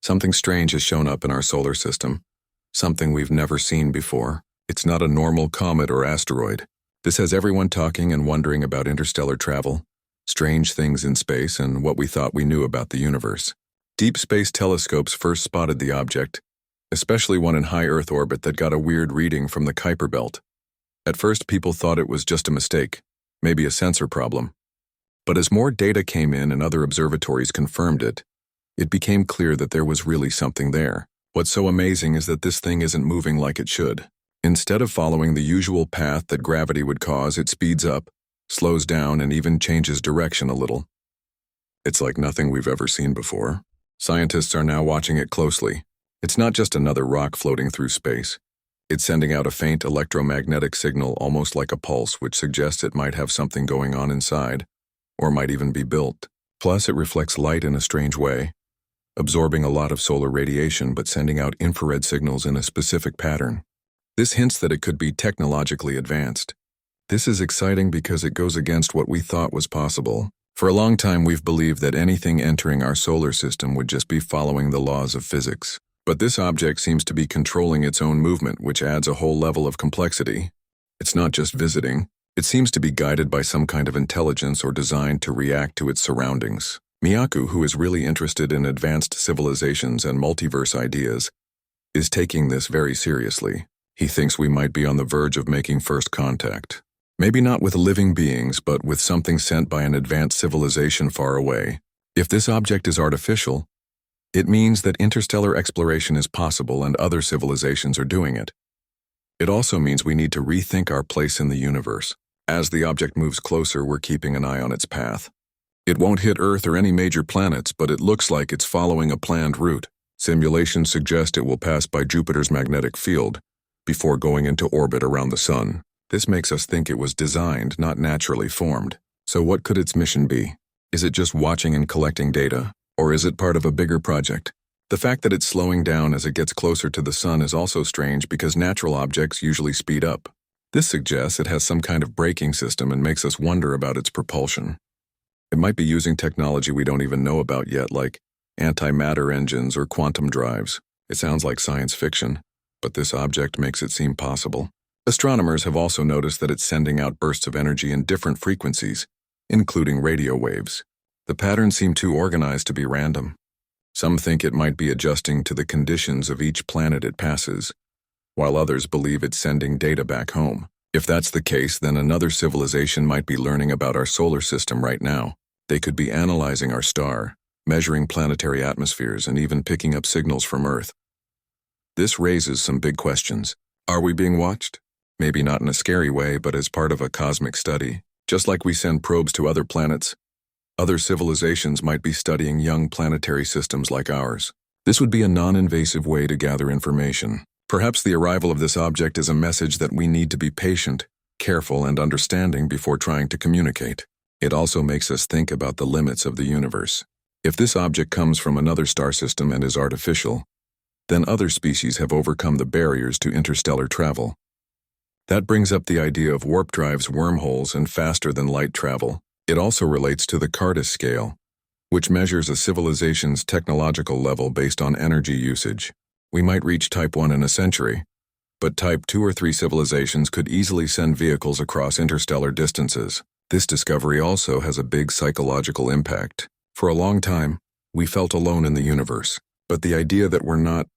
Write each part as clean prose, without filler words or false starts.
Something strange has shown up in our solar system. Something we've never seen before. It's not a normal comet or asteroid. This has everyone talking and wondering about interstellar travel, strange things in space, and what we thought we knew about the universe. Deep space telescopes first spotted the object, especially one in high Earth orbit that got a weird reading from the Kuiper belt. At first, people thought it was just a mistake, maybe a sensor problem. But as more data came in and other observatories confirmed it, it became clear that there was really something there. What's so amazing is that this thing isn't moving like it should. Instead of following the usual path that gravity would cause, it speeds up, slows down, and even changes direction a little. It's like nothing we've ever seen before. Scientists are now watching it closely. It's not just another rock floating through space. It's sending out a faint electromagnetic signal, almost like a pulse, which suggests it might have something going on inside, or might even be built. Plus, it reflects light in a strange way, absorbing a lot of solar radiation but sending out infrared signals in a specific pattern. This hints that it could be technologically advanced. This is exciting because it goes against what we thought was possible. For a long time, we've believed that anything entering our solar system would just be following the laws of physics. But this object seems to be controlling its own movement, which adds a whole level of complexity. It's not just visiting. It seems to be guided by some kind of intelligence or designed to react to its surroundings. Miyaku, who is really interested in advanced civilizations and multiverse ideas, is taking this very seriously. He thinks we might be on the verge of making first contact. Maybe not with living beings, but with something sent by an advanced civilization far away. If this object is artificial, it means that interstellar exploration is possible and other civilizations are doing it. It also means we need to rethink our place in the universe. As the object moves closer, we're keeping an eye on its path. It won't hit Earth or any major planets, but it looks like it's following a planned route. Simulations suggest it will pass by Jupiter's magnetic field before going into orbit around the Sun. This makes us think it was designed, not naturally formed. So what could its mission be? Is it just watching and collecting data? Or is it part of a bigger project? The fact that it's slowing down as it gets closer to the Sun is also strange because natural objects usually speed up. This suggests it has some kind of braking system and makes us wonder about its propulsion. It might be using technology we don't even know about yet, like antimatter engines or quantum drives. It sounds like science fiction, but this object makes it seem possible. Astronomers have also noticed that it's sending out bursts of energy in different frequencies, including radio waves. The patterns seem too organized to be random. Some think it might be adjusting to the conditions of each planet it passes, while others believe it's sending data back home. If that's the case, then another civilization might be learning about our solar system right now. They could be analyzing our star, measuring planetary atmospheres, and even picking up signals from Earth. This raises some big questions. Are we being watched? Maybe not in a scary way, but as part of a cosmic study. Just like we send probes to other planets, other civilizations might be studying young planetary systems like ours. This would be a non-invasive way to gather information. Perhaps the arrival of this object is a message that we need to be patient, careful, and understanding before trying to communicate. It also makes us think about the limits of the universe. If this object comes from another star system and is artificial, then other species have overcome the barriers to interstellar travel. That brings up the idea of warp drives, wormholes, and faster-than-light travel. It also relates to the Cartus scale, which measures a civilization's technological level based on energy usage. We might reach Type 1 in a century, but Type 2 or 3 civilizations could easily send vehicles across interstellar distances. This discovery also has a big psychological impact. For a long time, we felt alone in the universe, but the idea that we're not,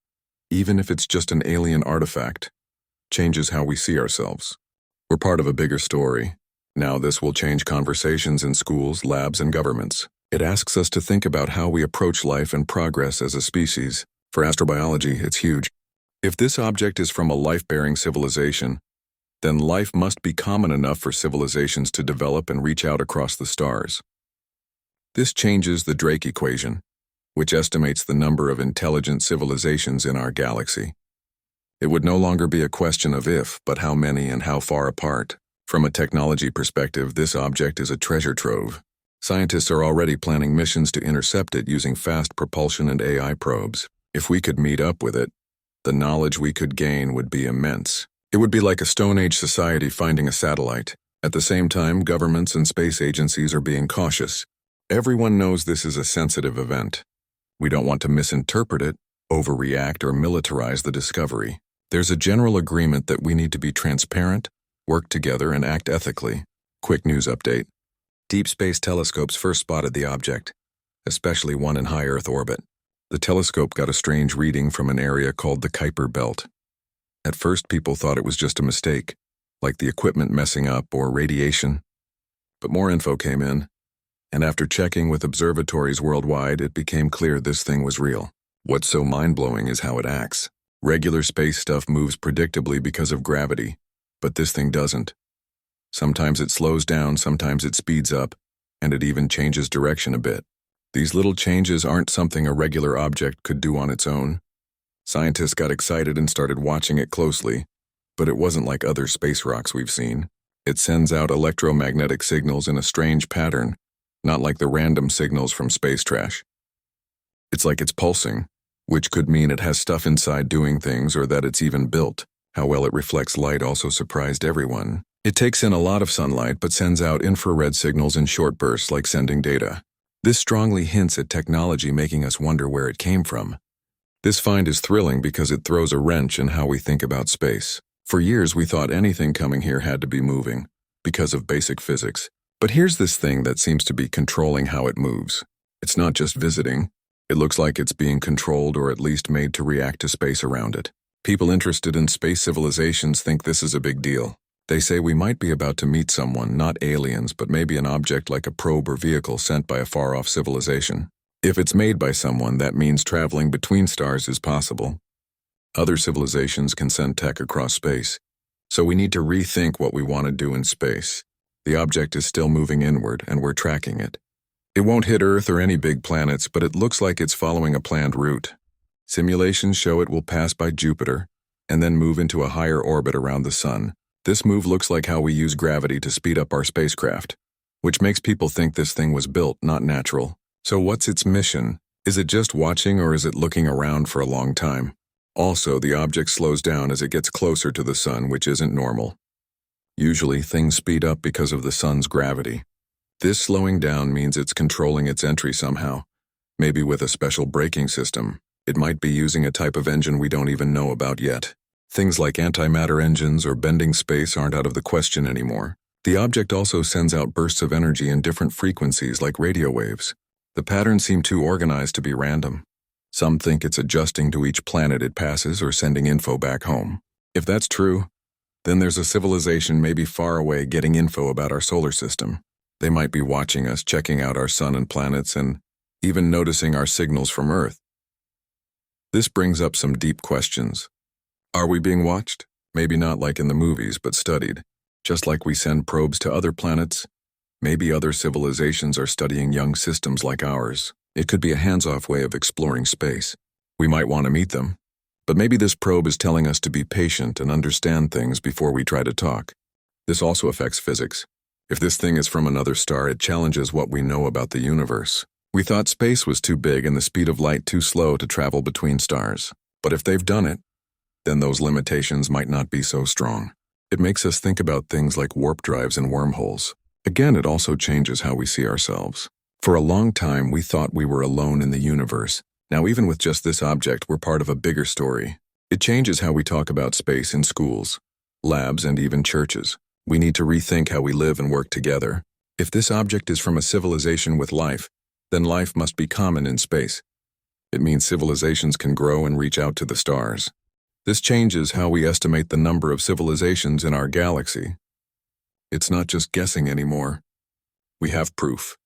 even if it's just an alien artifact, changes how we see ourselves. We're part of a bigger story. Now this will change conversations in schools, labs, and governments. It asks us to think about how we approach life and progress as a species. For astrobiology, it's huge. If this object is from a life-bearing civilization, then life must be common enough for civilizations to develop and reach out across the stars. This changes the Drake equation, which estimates the number of intelligent civilizations in our galaxy. It would no longer be a question of if, but how many and how far apart. From a technology perspective, this object is a treasure trove. Scientists are already planning missions to intercept it using fast propulsion and AI probes. If we could meet up with it, the knowledge we could gain would be immense. It would be like a Stone Age society finding a satellite. At the same time, governments and space agencies are being cautious. Everyone knows this is a sensitive event. We don't want to misinterpret it, overreact, or militarize the discovery. There's a general agreement that we need to be transparent, work together, and act ethically. Quick news update. Deep Space Telescopes first spotted the object, especially one in high Earth orbit. The telescope got a strange reading from an area called the Kuiper Belt. At first, people thought it was just a mistake, like the equipment messing up or radiation. But more info came in, and after checking with observatories worldwide, it became clear this thing was real. What's so mind-blowing is how it acts. Regular space stuff moves predictably because of gravity, but this thing doesn't. Sometimes it slows down, sometimes it speeds up, and it even changes direction a bit. These little changes aren't something a regular object could do on its own. Scientists got excited and started watching it closely, but it wasn't like other space rocks we've seen. It sends out electromagnetic signals in a strange pattern, not like the random signals from space trash. It's like it's pulsing, which could mean it has stuff inside doing things or that it's even built. How well it reflects light also surprised everyone. It takes in a lot of sunlight but sends out infrared signals in short bursts like sending data. This strongly hints at technology making us wonder where it came from. This find is thrilling because it throws a wrench in how we think about space. For years we thought anything coming here had to be moving, because of basic physics. But here's this thing that seems to be controlling how it moves. It's not just visiting. It looks like it's being controlled or at least made to react to space around it. People interested in space civilizations think this is a big deal. They say we might be about to meet someone, not aliens, but maybe an object like a probe or vehicle sent by a far-off civilization. If it's made by someone, that means traveling between stars is possible. Other civilizations can send tech across space. So we need to rethink what we want to do in space. The object is still moving inward, and we're tracking it. It won't hit Earth or any big planets, but it looks like it's following a planned route. Simulations show it will pass by Jupiter, and then move into a higher orbit around the Sun. This move looks like how we use gravity to speed up our spacecraft, which makes people think this thing was built, not natural. So what's its mission? Is it just watching or is it looking around for a long time? Also, the object slows down as it gets closer to the Sun, which isn't normal. Usually, things speed up because of the Sun's gravity. This slowing down means it's controlling its entry somehow, maybe with a special braking system. It might be using a type of engine we don't even know about yet. Things like antimatter engines or bending space aren't out of the question anymore. The object also sends out bursts of energy in different frequencies like radio waves. The patterns seem too organized to be random. Some think it's adjusting to each planet it passes or sending info back home. If that's true, then there's a civilization maybe far away getting info about our solar system. They might be watching us, checking out our sun and planets, and even noticing our signals from Earth. This brings up some deep questions. Are we being watched? Maybe not like in the movies, but studied. Just like we send probes to other planets, maybe other civilizations are studying young systems like ours. It could be a hands-off way of exploring space. We might want to meet them, but maybe this probe is telling us to be patient and understand things before we try to talk. This also affects physics. If this thing is from another star, it challenges what we know about the universe. We thought space was too big and the speed of light too slow to travel between stars. But if they've done it, then those limitations might not be so strong. It makes us think about things like warp drives and wormholes. Again, it also changes how we see ourselves. For a long time, we thought we were alone in the universe. Now, even with just this object, we're part of a bigger story. It changes how we talk about space in schools, labs, and even churches. We need to rethink how we live and work together. If this object is from a civilization with life, then life must be common in space. It means civilizations can grow and reach out to the stars. This changes how we estimate the number of civilizations in our galaxy. It's not just guessing anymore. We have proof.